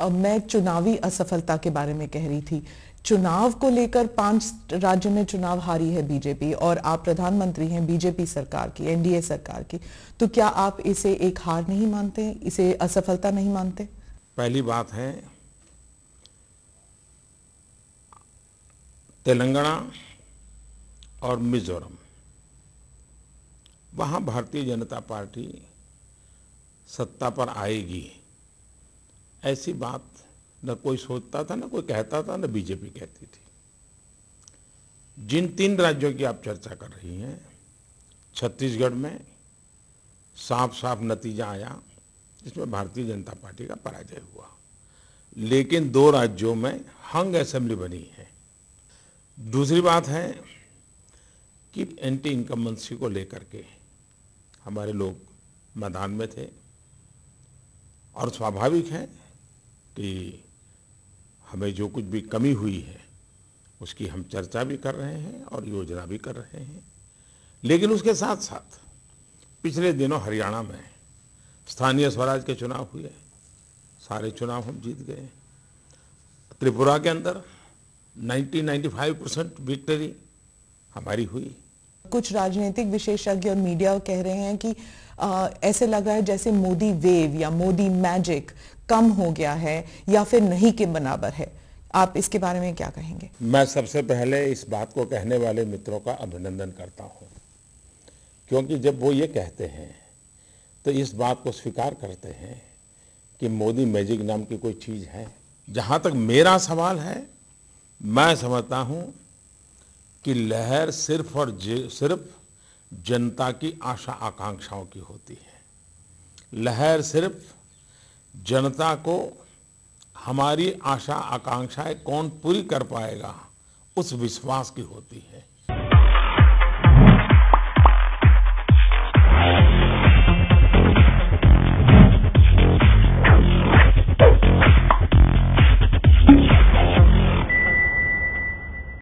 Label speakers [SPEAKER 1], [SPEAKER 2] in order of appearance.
[SPEAKER 1] मैं चुनावी असफलता के बारे में कह रही थी। चुनाव को लेकर 5 राज्यों में चुनाव हारी है बीजेपी और आप प्रधानमंत्री हैं बीजेपी सरकार की, एनडीए सरकार की, तो क्या आप इसे एक हार नहीं मानते, इसे असफलता नहीं मानते?
[SPEAKER 2] पहली बात है, तेलंगाना और मिजोरम, वहाँ भारतीय जनता पार्टी सत्ता पर आएगी, ऐसी बात न कोई सोचता था, न कोई कहता था, न बीजेपी कहती थी। जिन 3 राज्यों की आप चर्चा कर रही हैं, छत्तीसगढ़ में साफ साफ नतीजा आया, जिसमें भारतीय जनता पार्टी का पराजय हुआ। लेकिन 2 राज्यों में हंग असेंबली बनी है। दूसरी बात है कि एंटी इनकम्बेंसी को लेकर के हमारे लोग मैदान में थे और स्वाभाविक है कि हमें जो कुछ भी कमी हुई है उसकी हम चर्चा भी कर रहे हैं और योजना भी कर रहे हैं। लेकिन उसके साथ साथ पिछले दिनों हरियाणा में स्थानीय स्वराज के चुनाव हुए, सारे चुनाव हम जीत गए। त्रिपुरा के अंदर 90-95% विक्ट्री हमारी हुई।
[SPEAKER 1] कुछ राजनीतिक विशेषज्ञ और मीडिया कह रहे हैं कि ऐसे लग रहा है जैसे मोदी वेव या मोदी मैजिक कम हो गया है या फिर नहीं के बराबर है। आप इसके बारे में क्या कहेंगे?
[SPEAKER 2] मैं सबसे पहले इस बात को कहने वाले मित्रों का अभिनंदन करता हूं, क्योंकि जब वो ये कहते हैं तो इस बात को स्वीकार करते हैं कि मोदी मैजिक नाम की कोई चीज़ है। जहां तक मेरा सवाल है, मैं समझता हूं कि लहर सिर्फ और सिर्फ जनता की आशा आकांक्षाओं की होती है। लहर सिर्फ जनता को हमारी आशा आकांक्षाएं कौन पूरी कर पाएगा उस विश्वास की होती है।